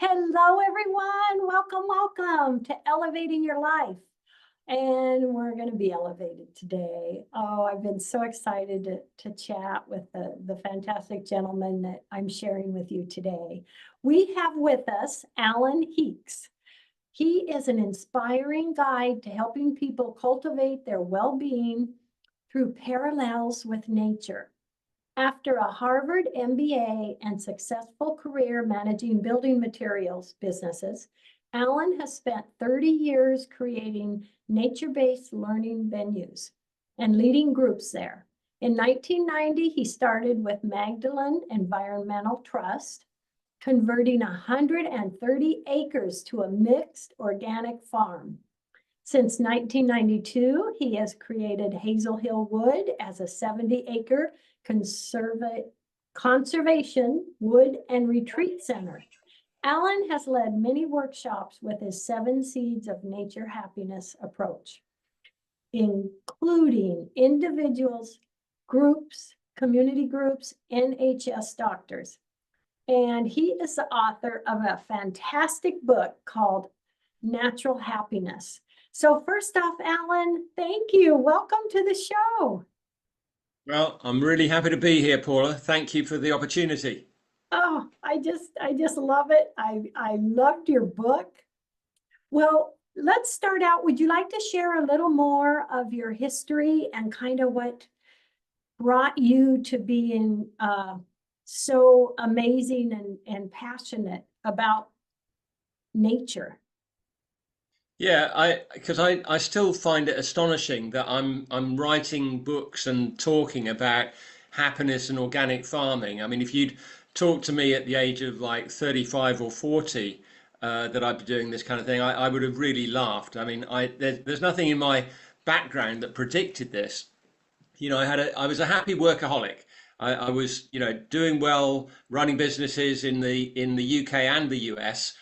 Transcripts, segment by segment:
Hello, everyone. Welcome to Elevating Your Life. And we're going to be elevated today. Oh, I've been so excited to chat with the fantastic gentleman that I'm sharing with you today. We have with us Alan Heeks. He is an inspiring guide to helping people cultivate their well-being through parallels with nature. After a Harvard MBA and successful career managing building materials businesses, Alan has spent 30 years creating nature-based learning venues and leading groups there. In 1990, he started with Magdalen Environmental Trust, converting 130 acres to a mixed organic farm. Since 1992, he has created Hazel Hill Wood as a 70-acre conservation wood and retreat center. Alan has led many workshops with his 7 Seeds of Nature Happiness approach, including individuals, groups, community groups, NHS doctors. And he is the author of a fantastic book called Natural Happiness. So first off, Alan, thank you. Welcome to the show. Well, I'm really happy to be here, Paula. Thank you for the opportunity. Oh, I just love it. I loved your book. Well, let's start out. Would you like to share a little more of your history and kind of what brought you to being so amazing and passionate about nature? Yeah, because I still find it astonishing that I'm writing books and talking about happiness and organic farming. I mean, if you'd talked to me at the age of like 35 or 40 that I'd be doing this kind of thing, I would have really laughed. I mean, there's nothing in my background that predicted this. You know, I was a happy workaholic. I was, doing well, running businesses in the UK and the US.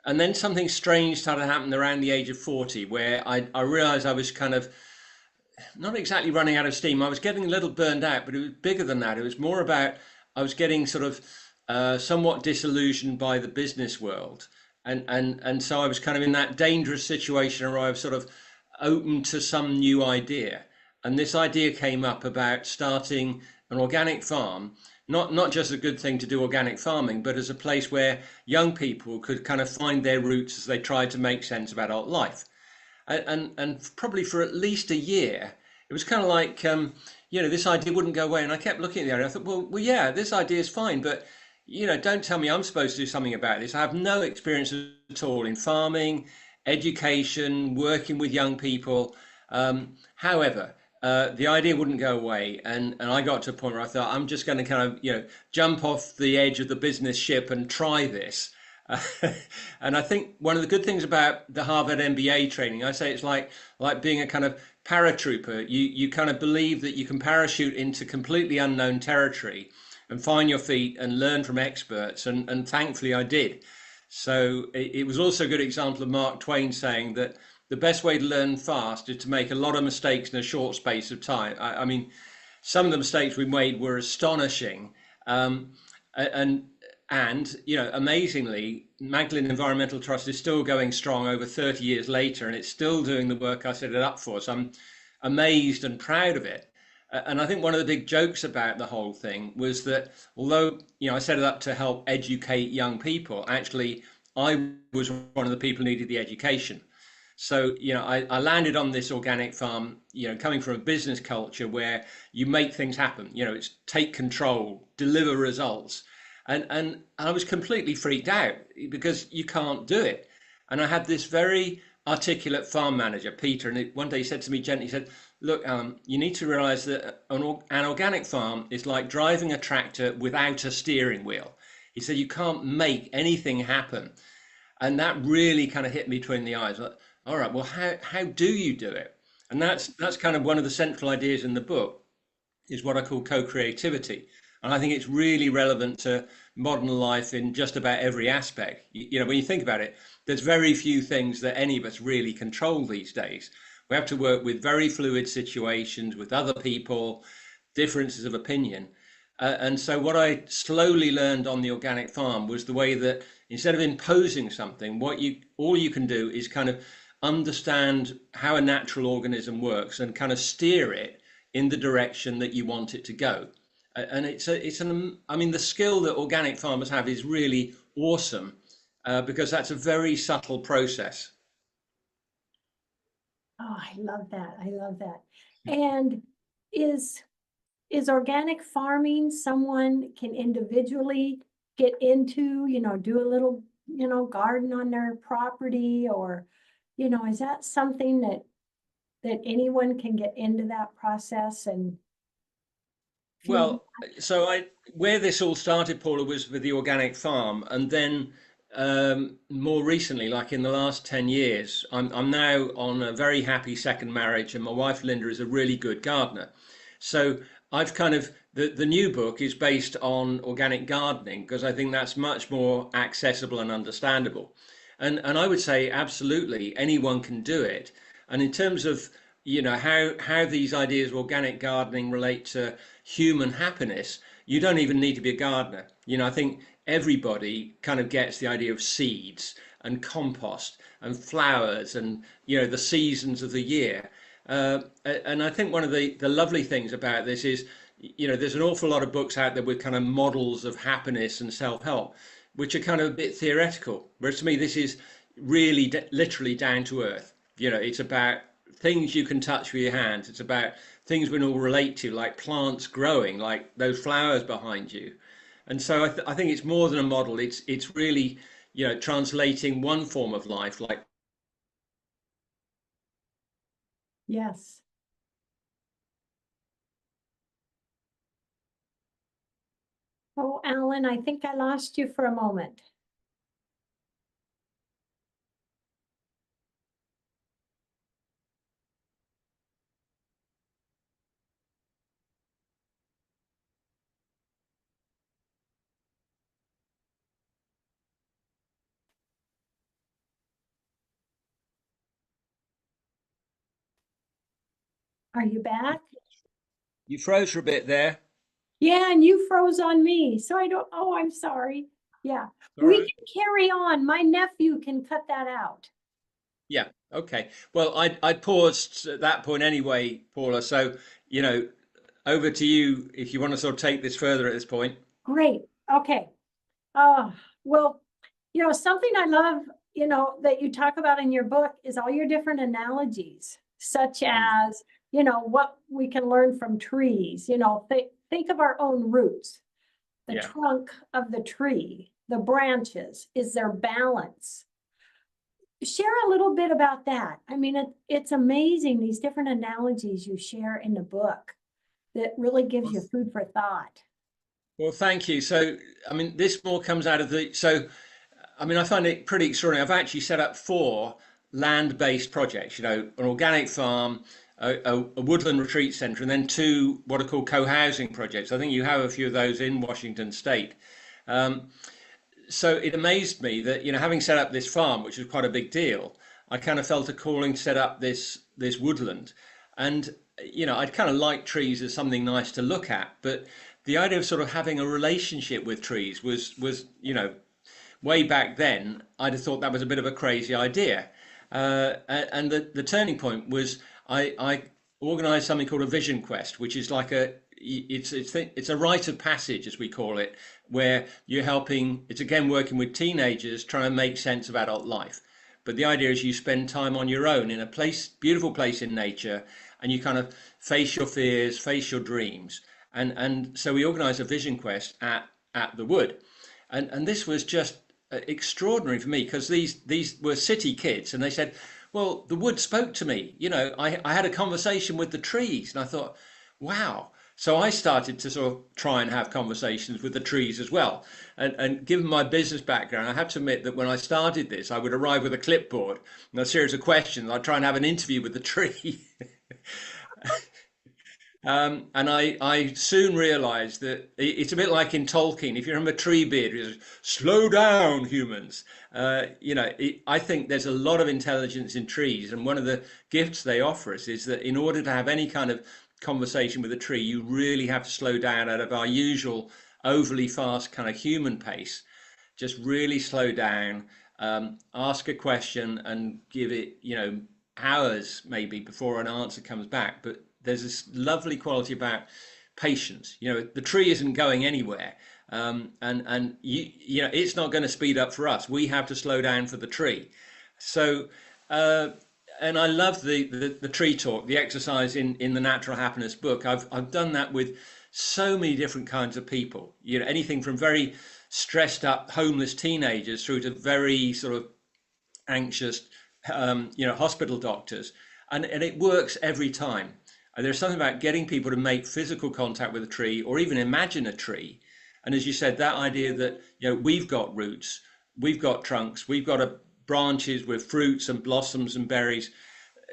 And then something strange started happening around the age of 40, where I realized I was kind of not exactly running out of steam. I was getting a little burned out, but it was bigger than that. It was more about I was getting sort of somewhat disillusioned by the business world. And so I was kind of in that dangerous situation where I was sort of open to some new idea. And this idea came up about starting an organic farm, not just a good thing to do organic farming, but as a place where young people could kind of find their roots as they tried to make sense of adult life. And probably for at least a year, it was kind of like, this idea wouldn't go away. And I kept looking at the area. I thought, well, yeah, this idea is fine, but, don't tell me I'm supposed to do something about this. I have no experience at all in farming, education, working with young people. However, the idea wouldn't go away, and I got to a point where I thought I'm just going to kind of jump off the edge of the business ship and try this. And I think one of the good things about the Harvard MBA training, I say it's like being a kind of paratrooper. You kind of believe that you can parachute into completely unknown territory and find your feet and learn from experts, and thankfully I did. So it was also a good example of Mark Twain saying that the best way to learn fast is to make a lot of mistakes in a short space of time. I mean, some of the mistakes we made were astonishing. And amazingly, Magdalen Environmental Trust is still going strong over 30 years later, and it's still doing the work I set it up for. So I'm amazed and proud of it. And I think one of the big jokes about the whole thing was that although, I set it up to help educate young people, actually, I was one of the people who needed the education. So, I landed on this organic farm, coming from a business culture where you make things happen, it's take control, deliver results. And I was completely freaked out because you can't do it. And I had this very articulate farm manager, Peter, and one day he said to me gently, he said, look, you need to realize that an organic farm is like driving a tractor without a steering wheel. He said, you can't make anything happen. And that really kind of hit me between the eyes. Like, all right, well, how do you do it? And that's kind of one of the central ideas in the book, is what I call co-creativity. And I think it's really relevant to modern life in just about every aspect. When you think about it, there's very few things that any of us really control these days. We have to work with very fluid situations with other people, differences of opinion. And so what I slowly learned on the organic farm was the way that instead of imposing something, all you can do is kind of understand how a natural organism works and kind of steer it in the direction that you want it to go. And I mean, the skill that organic farmers have is really awesome, because that's a very subtle process. Oh, I love that. I love that. And is is organic farming someone can individually get into, do a little, garden on their property, or, is that something that anyone can get into that process and feel? Well, so where this all started, Paula, was with the organic farm, and then more recently, like in the last 10 years, I'm now on a very happy second marriage, and my wife Linda is a really good gardener. So I've kind of the new book is based on organic gardening because I think that's much more accessible and understandable. And I would say absolutely anyone can do it. And in terms of how these ideas of organic gardening relate to human happiness, you don't even need to be a gardener. I think everybody kind of gets the idea of seeds and compost and flowers and the seasons of the year. And I think one of the lovely things about this is there's an awful lot of books out there with kind of models of happiness and self-help, which are kind of a bit theoretical. Whereas to me, this is really literally down to earth. It's about things you can touch with your hands. It's about things we can all relate to, like plants growing, like those flowers behind you. And so I think it's more than a model. It's really, translating one form of life, like. Yes. Oh, Alan, I think I lost you for a moment. Are you back? You froze for a bit there. Yeah, and you froze on me, so I don't, oh, I'm sorry. Yeah, All we right. can carry on. My nephew can cut that out. Yeah. Okay. Well, I paused at that point anyway, Paula. So, you know, over to you if you want to sort of take this further at this point. Great, okay. Well, something I love, that you talk about in your book is all your different analogies, such Mm. as, what we can learn from trees, think of our own roots, the Yeah. trunk of the tree, the branches, is there balance? Share a little bit about that. I mean, it's amazing, these different analogies you share in the book that really gives Well, you food for thought. well, thank you. So, I mean, this more comes out of I mean, I find it pretty extraordinary. I've actually set up four land-based projects, an organic farm, a woodland retreat centre, and then two what are called co-housing projects. I think you have a few of those in Washington State. Um, so it amazed me that, having set up this farm, which was quite a big deal, I kind of felt a calling to set up this woodland. And, I'd kind of like trees as something nice to look at, but the idea of sort of having a relationship with trees was way back then, I'd have thought that was a bit of a crazy idea. And the turning point was I organised something called a vision quest, which is like it's a rite of passage, as we call it, where you're helping. It's again working with teenagers trying to make sense of adult life. But the idea is you spend time on your own in a beautiful place in nature, and you kind of face your fears, face your dreams. And so we organised a vision quest at the Wood, and this was just extraordinary for me because these were city kids, and they said, well, the wood spoke to me. I had a conversation with the trees, and I thought, wow. So I started to sort of try and have conversations with the trees as well. And given my business background, I have to admit that when I started this, I would arrive with a clipboard and a series of questions. I'd try and have an interview with the tree. And I soon realized that it's a bit like in Tolkien. If you remember Treebeard, he says, slow down, humans. I think there's a lot of intelligence in trees. And one of the gifts they offer us is that in order to have any kind of conversation with a tree, you really have to slow down out of our usual overly fast kind of human pace. Just really slow down, ask a question and give it, hours maybe before an answer comes back. But there's this lovely quality about patience. The tree isn't going anywhere. And it's not going to speed up for us. We have to slow down for the tree. So, and I love the tree talk, the exercise in the Natural Happiness book. I've done that with so many different kinds of people. Anything from very stressed up homeless teenagers through to very sort of anxious, hospital doctors, and it works every time. And there's something about getting people to make physical contact with a tree or even imagine a tree. And as you said, that idea that we've got roots, we've got trunks, we've got branches with fruits and blossoms and berries.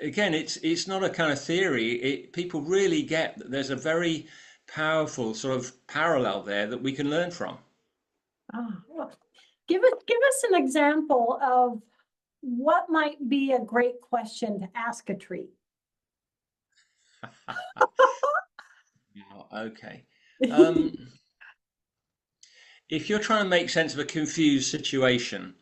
Again, it's not a kind of theory. People really get that there's a very powerful sort of parallel there that we can learn from. Well, give us an example of what might be a great question to ask a tree. Okay. If you're trying to make sense of a confused situation,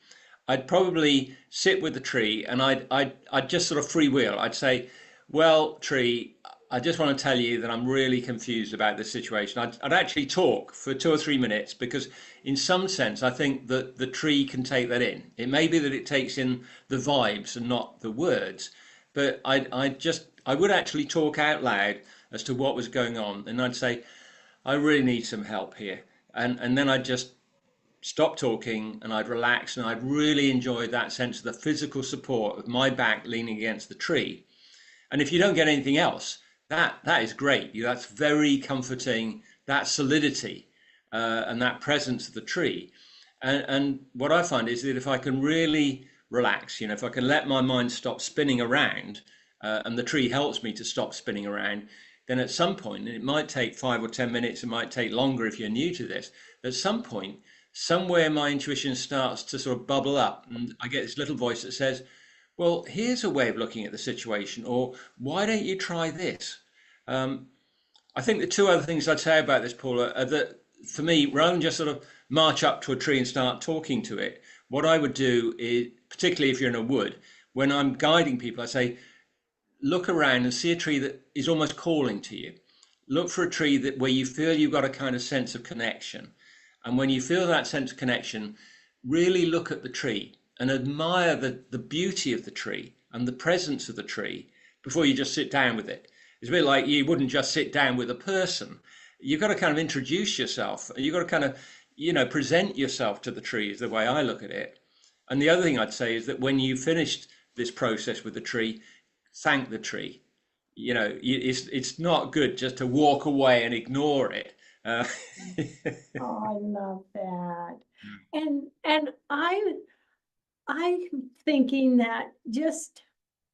I'd probably sit with the tree and I'd just sort of freewheel. I'd say, well, tree, I just want to tell you that I'm really confused about this situation. I'd actually talk for 2 or 3 minutes because in some sense, I think that the tree can take that in. It may be that it takes in the vibes and not the words, but I would actually talk out loud as to what was going on. And I'd say, I really need some help here. And then I'd just stop talking and I'd relax and I'd really enjoy that sense of the physical support of my back leaning against the tree. And if you don't get anything else, that is great. That's very comforting, that solidity and that presence of the tree. And what I find is that if I can really relax, if I can let my mind stop spinning around, and the tree helps me to stop spinning around, then at some point, and it might take 5 or 10 minutes, it might take longer if you're new to this, at some point, somewhere my intuition starts to sort of bubble up and I get this little voice that says, well, here's a way of looking at the situation, or why don't you try this? I think the 2 other things I'd say about this, Paula, are that for me, rather than just sort of march up to a tree and start talking to it, what I would do is, particularly if you're in a wood, when I'm guiding people, I say, look around and see a tree that is almost calling to you. Look for a tree where you feel you've got a kind of sense of connection. And when you feel that sense of connection, really look at the tree and admire the beauty of the tree and the presence of the tree before you just sit down with it. It's a bit like you wouldn't just sit down with a person. You've got to kind of introduce yourself. You've got to kind of, present yourself to the tree is the way I look at it. And the other thing I'd say is that when you finished this process with the tree, thank the tree. It's not good just to walk away and ignore it. Oh, I love that. And I'm thinking that just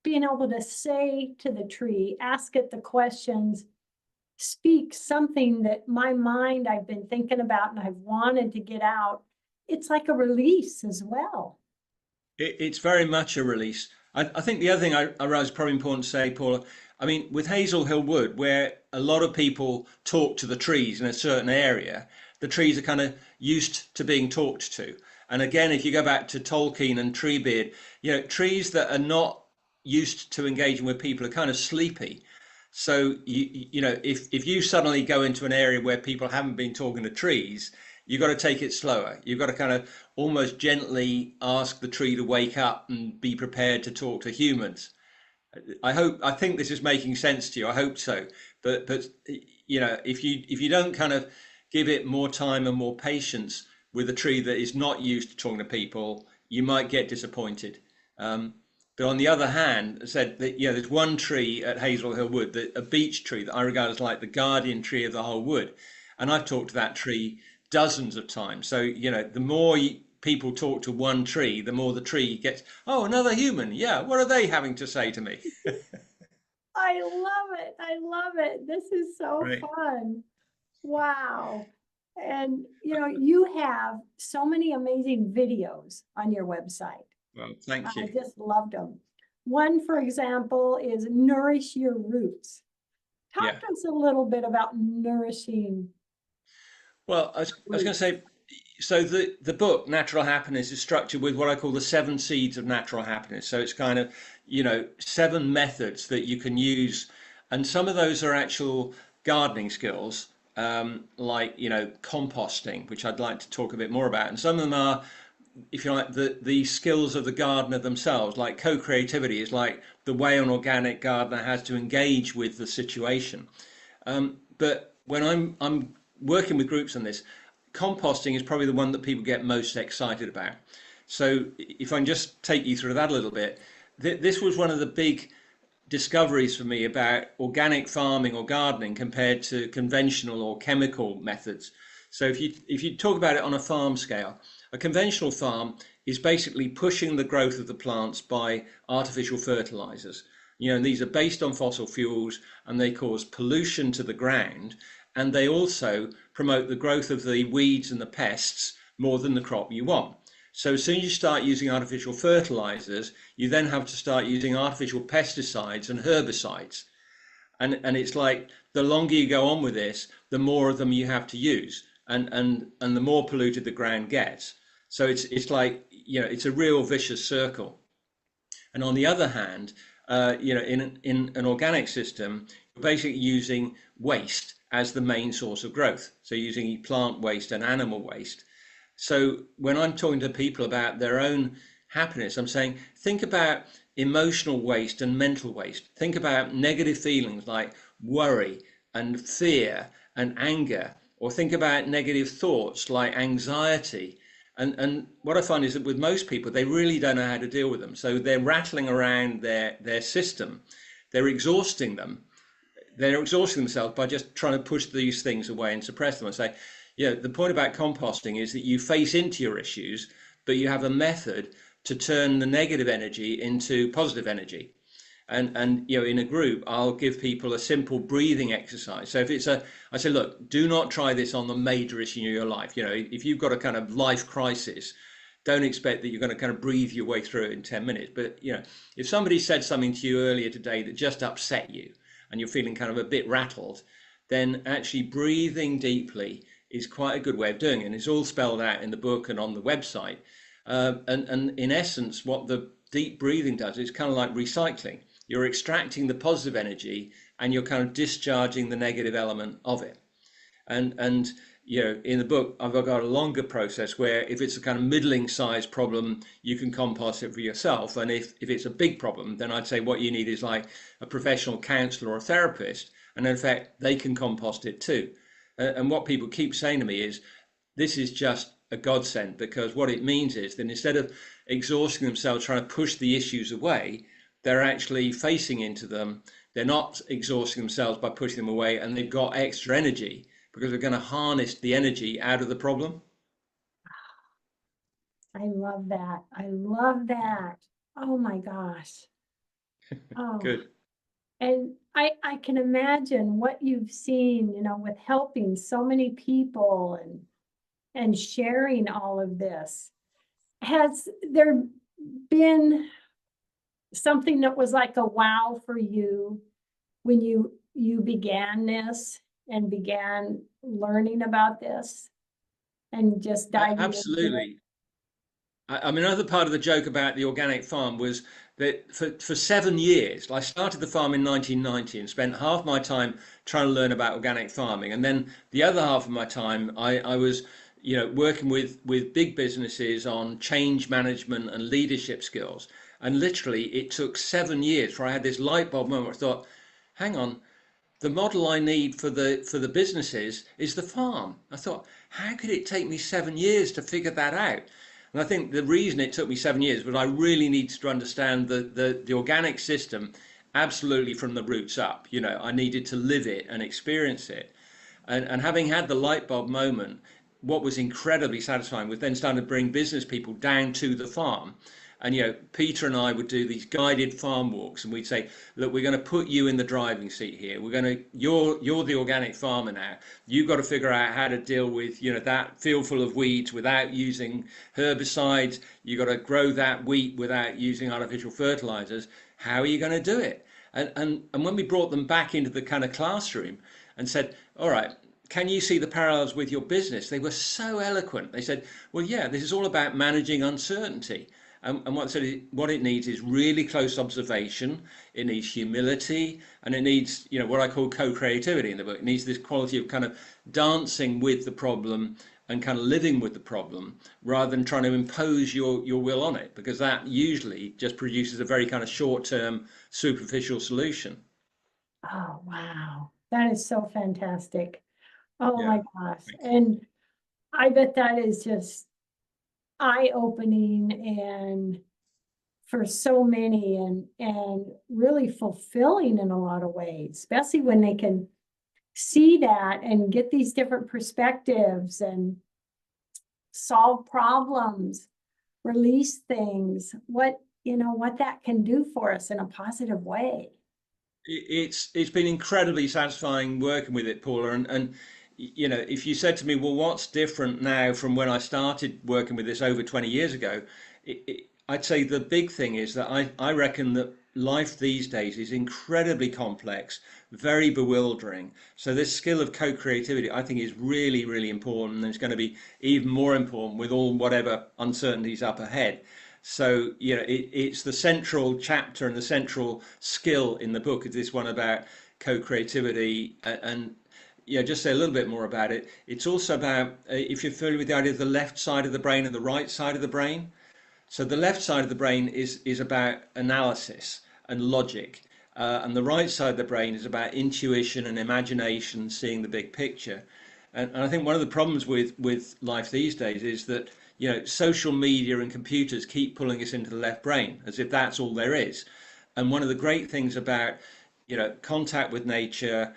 being able to say to the tree, ask it the questions, speak something that my mind I've been thinking about and I've wanted to get out. It's like a release as well. It's very much a release. I think the other thing I realize is probably important to say, Paula, I mean, with Hazel Hill Wood, where a lot of people talk to the trees in a certain area, the trees are kind of used to being talked to. And again, if you go back to Tolkien and Treebeard, trees that are not used to engaging with people are kind of sleepy. So, if you suddenly go into an area where people haven't been talking to trees, you've got to take it slower. You've got to kind of almost gently ask the tree to wake up and be prepared to talk to humans. I think this is making sense to you. I hope so. But if you don't kind of give it more time and more patience with a tree that is not used to talking to people, you might get disappointed. But on the other hand, I said that there's one tree at Hazel Hill Wood, a beech tree that I regard as like the guardian tree of the whole wood, and I've talked to that tree dozens of times. So the more people talk to one tree, the more the tree gets, oh, another human. Yeah, what are they having to say to me? I love it. I love it. This is so Right. fun. Wow. And you have so many amazing videos on your website. Well, thank I you. just loved them. One, for example, is Nourish Your Roots. Talk Yeah. to us a little bit about nourishing Well, I was going to roots. say, so the book Natural Happiness is structured with what I call the seven seeds of natural happiness. So it's kind of, seven methods that you can use, and some of those are actual gardening skills, like composting, which I'd like to talk a bit more about, and some of them are, if you like, the skills of the gardener themselves, like co-creativity is like the way an organic gardener has to engage with the situation. But when I'm working with groups on this, composting is probably the one that people get most excited about. So if I can just take you through that a little bit, this was one of the big discoveries for me about organic farming or gardening compared to conventional or chemical methods. So if you talk about it on a farm scale, a conventional farm is basically pushing the growth of the plants by artificial fertilizers. And these are based on fossil fuels, and they cause pollution to the ground, and they also promote the growth of the weeds and the pests more than the crop you want. So as soon as you start using artificial fertilizers, you then have to start using artificial pesticides and herbicides. And it's like the longer you go on with this, the more of them you have to use, and the more polluted the ground gets. So it's like, it's a real vicious circle. And on the other hand, in an organic system, you're basically using waste as the main source of growth. So using plant waste and animal waste. So when I'm talking to people about their own happiness, I'm saying, think about emotional waste and mental waste. Think about negative feelings like worry and fear and anger, or think about negative thoughts like anxiety. And what I find is that with most people, they really don't know how to deal with them. So they're rattling around their system. They're exhausting them. They're exhausting themselves by just trying to push these things away and suppress them. And say, the point about composting is that you face into your issues, but you have a method to turn the negative energy into positive energy. And in a group, I'll give people a simple breathing exercise. So I say, look, do not try this on the major issue in your life. If you've got a kind of life crisis, don't expect that you're going to kind of breathe your way through it in 10 minutes. But if somebody said something to you earlier today that just upset you, and you're feeling kind of a bit rattled, then actually breathing deeply is quite a good way of doing it. And it's all spelled out in the book and on the website. And in essence, what the deep breathing does is kind of like recycling. You're extracting the positive energy and you're kind of discharging the negative element of it. And in the book, I've got a longer process where if it's a kind of middling sized problem, you can compost it for yourself. And if it's a big problem, then I'd say what you need is like a professional counselor or therapist. And in fact, they can compost it too. And what people keep saying to me is, this is just a godsend, because what it means is that instead of exhausting themselves trying to push the issues away, they're actually facing into them. They're not exhausting themselves by pushing them away, and they've got extra energy because they're going to harness the energy out of the problem. I love that. I love that. Oh my gosh. Oh, Good. and I can imagine what you've seen, with helping so many people and sharing all of this. Has there been something that was like a wow for you when you began this and began learning about this and just diving into it? Absolutely. I mean, another part of the joke about the organic farm was that for 7 years, I started the farm in 1990 and spent half my time trying to learn about organic farming. And then the other half of my time, I was, working with big businesses on change management and leadership skills. And literally, it took 7 years before I had this light bulb moment where I thought, hang on, the model I need for the businesses is the farm. I thought, how could it take me 7 years to figure that out? And I think the reason it took me 7 years was I really needed to understand the organic system absolutely from the roots up. I needed to live it and experience it. And having had the light bulb moment, what was incredibly satisfying was then starting to bring business people down to the farm. And Peter and I would do these guided farm walks, and we'd say, look, we're going to put you in the driving seat here. You're the organic farmer now. You've got to figure out how to deal with that field full of weeds without using herbicides. You've got to grow that wheat without using artificial fertilizers. How are you going to do it? And when we brought them back into the kind of classroom and said, all right, can you see the parallels with your business? They were so eloquent. They said, well, yeah, this is all about managing uncertainty. And what it needs is really close observation. It needs humility, and it needs, what I call co-creativity in the book. It needs this quality of kind of dancing with the problem and kind of living with the problem rather than trying to impose your will on it, because that usually just produces a very kind of short-term, superficial solution. Oh, wow. That is so fantastic. Oh Yeah, my gosh. thank you. And I bet that is just eye-opening and for so many and really fulfilling in a lot of ways, especially when they can see that and get these different perspectives and solve problems, release things, what that can do for us in a positive way. It's been incredibly satisfying working with it, Paula. And if you said to me, well, what's different now from when I started working with this over 20 years ago, I'd say the big thing is that I reckon that life these days is incredibly complex, very bewildering. So this skill of co-creativity, I think, is really, really important, and it's going to be even more important with all whatever uncertainties up ahead. So, it's the central chapter and the central skill in the book is this one about co-creativity. And yeah, just say a little bit more about it. It's also about, if you're familiar with the idea of the left side of the brain and the right side of the brain. So the left side of the brain is about analysis and logic, and the right side of the brain is about intuition and imagination, seeing the big picture. And I think one of the problems with life these days is that social media and computers keep pulling us into the left brain as if that's all there is. And one of the great things about contact with nature,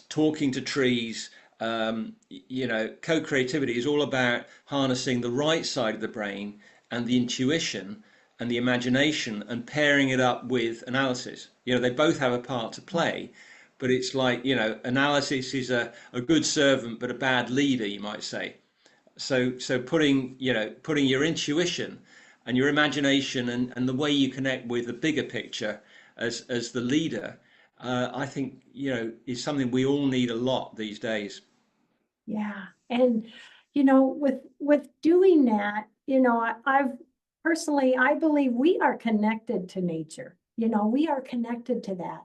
talking to trees, co-creativity is all about harnessing the right side of the brain and the intuition and the imagination and pairing it up with analysis. They both have a part to play, but it's like, analysis is a good servant but a bad leader, you might say. So putting your intuition and your imagination and the way you connect with the bigger picture as the leader, I think, is something we all need a lot these days. Yeah. And, with doing that, I've personally, I believe we are connected to nature. We are connected to that.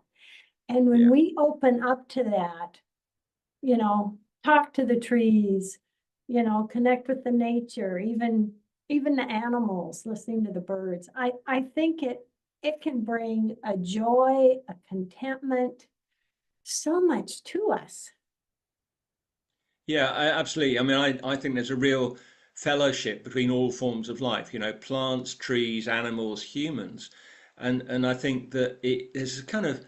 And when Yeah. we open up to that, talk to the trees, connect with the nature, even the animals, listening to the birds. I think it can bring a joy, a contentment, so much to us. Yeah, absolutely. I mean, I think there's a real fellowship between all forms of life, plants, trees, animals, humans. And I think that it is kind of,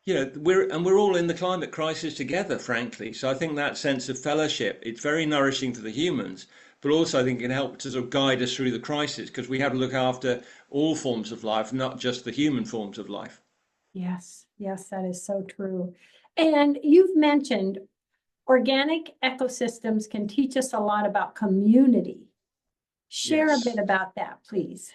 we're all in the climate crisis together, frankly. So I think that sense of fellowship, it's very nourishing for the humans, but also I think it can help to sort of guide us through the crisis because we have to look after all forms of life, not just the human forms of life. Yes, yes, that is so true. And you've mentioned organic ecosystems can teach us a lot about community. Share a bit Yes. about that, please.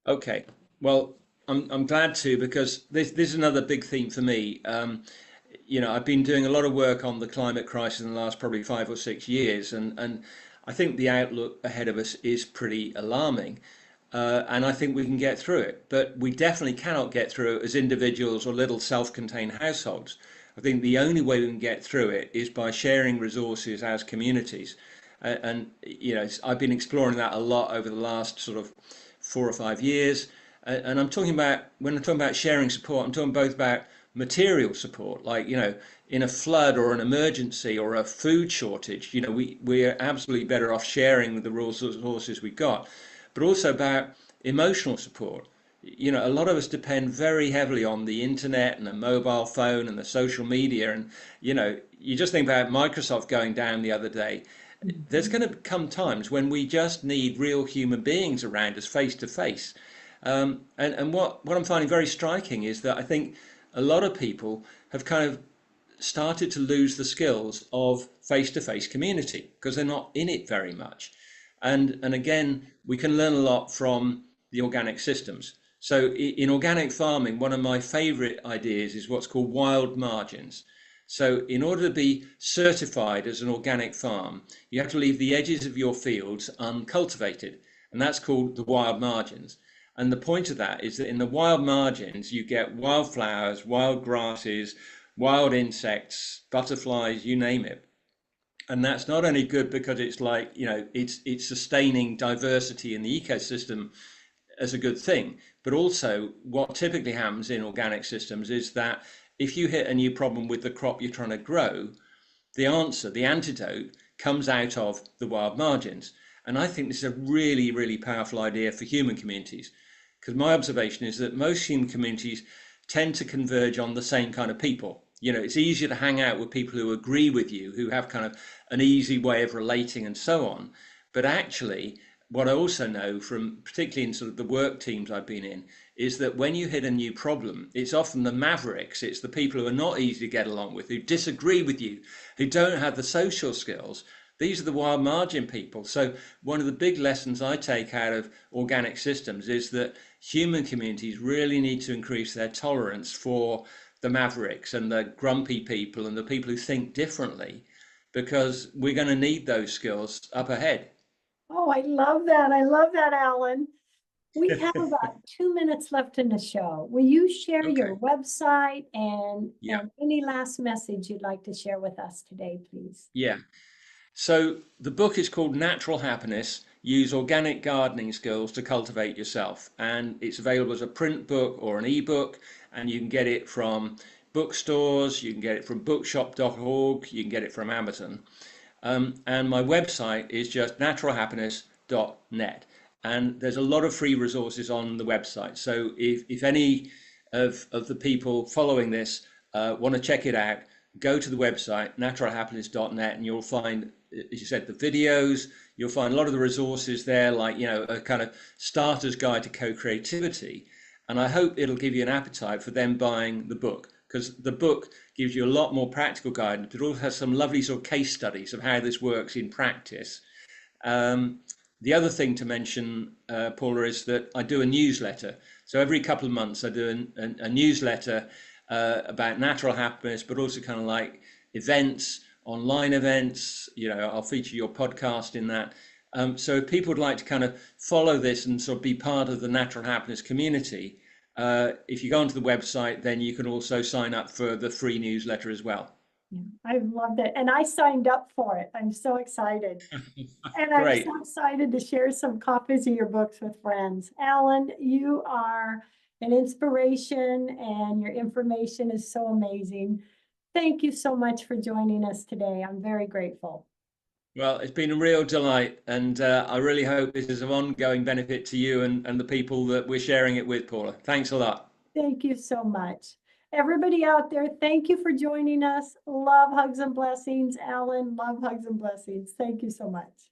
Okay. Well, I'm glad to because this is another big theme for me. I've been doing a lot of work on the climate crisis in the last probably 5 or 6 years, and I think the outlook ahead of us is pretty alarming. And I think we can get through it, but we definitely cannot get through it as individuals or little self-contained households. I think the only way we can get through it is by sharing resources as communities. And I've been exploring that a lot over the last sort of 4 or 5 years. And when I'm talking about sharing support, I'm talking both about material support, like, in a flood or an emergency or a food shortage, we're absolutely better off sharing the resources we've got, but also about emotional support. A lot of us depend very heavily on the internet and the mobile phone and the social media. And, you just think about Microsoft going down the other day. There's Mhm. going to come times when we just need real human beings around us face to face. And what I'm finding very striking is that I think a lot of people have kind of started to lose the skills of face to face community because they're not in it very much. And again, we can learn a lot from the organic systems. So in organic farming, one of my favorite ideas is what's called wild margins. So in order to be certified as an organic farm, you have to leave the edges of your fields uncultivated, and that's called the wild margins. And the point of that is that in the wild margins, you get wildflowers, wild grasses, wild insects, butterflies, you name it. And that's not only good because it's like, it's sustaining diversity in the ecosystem as a good thing. But also, what typically happens in organic systems is that if you hit a new problem with the crop you're trying to grow, the answer, the antidote, comes out of the wild margins. And I think this is a really, really powerful idea for human communities, because my observation is that most human communities tend to converge on the same kind of people. It's easier to hang out with people who agree with you, who have kind of an easy way of relating and so on. But actually, what I also know from particularly in sort of the work teams I've been in is that when you hit a new problem, it's often the mavericks, it's the people who are not easy to get along with, who disagree with you, who don't have the social skills. These are the wild margin people. So one of the big lessons I take out of organic systems is that human communities really need to increase their tolerance for the mavericks and the grumpy people and the people who think differently, because we're going to need those skills up ahead. Oh, I love that. I love that, Alan. We have about 2 minutes left in the show. Will you share Okay. your website and, Yeah. any last message you'd like to share with us today, please? Yeah. So the book is called Natural Happiness: Use Organic Gardening Skills to Cultivate Yourself. And it's available as a print book or an ebook. And you can get it from bookstores, you can get it from bookshop.org, you can get it from Amazon. And my website is just naturalhappiness.net. And there's a lot of free resources on the website. So if any of the people following this want to check it out, go to the website, naturalhappiness.net, and you'll find, as you said, the videos. You'll find a lot of the resources there, like, a kind of starter's guide to co-creativity. And I hope it'll give you an appetite for them buying the book, because the book gives you a lot more practical guidance, but it also has some lovely sort of case studies of how this works in practice. The other thing to mention, Paula, is that I do a newsletter. So every couple of months, I do a newsletter about natural happiness, but also kind of like events, online events. I'll feature your podcast in that. So if people would like to kind of follow this and sort of be part of the natural happiness community, if you go onto the website, then you can also sign up for the free newsletter as well. Yeah, I loved it. And I signed up for it. I'm so excited. And I'm Great. so excited to share some copies of your books with friends. Alan, you are an inspiration and your information is so amazing. Thank you so much for joining us today. I'm very grateful. Well, it's been a real delight, and I really hope this is of ongoing benefit to you and the people that we're sharing it with, Paula. Thanks a lot. Thank you so much. Everybody out there, thank you for joining us. Love, hugs, and blessings. Alan, love, hugs, and blessings. Thank you so much.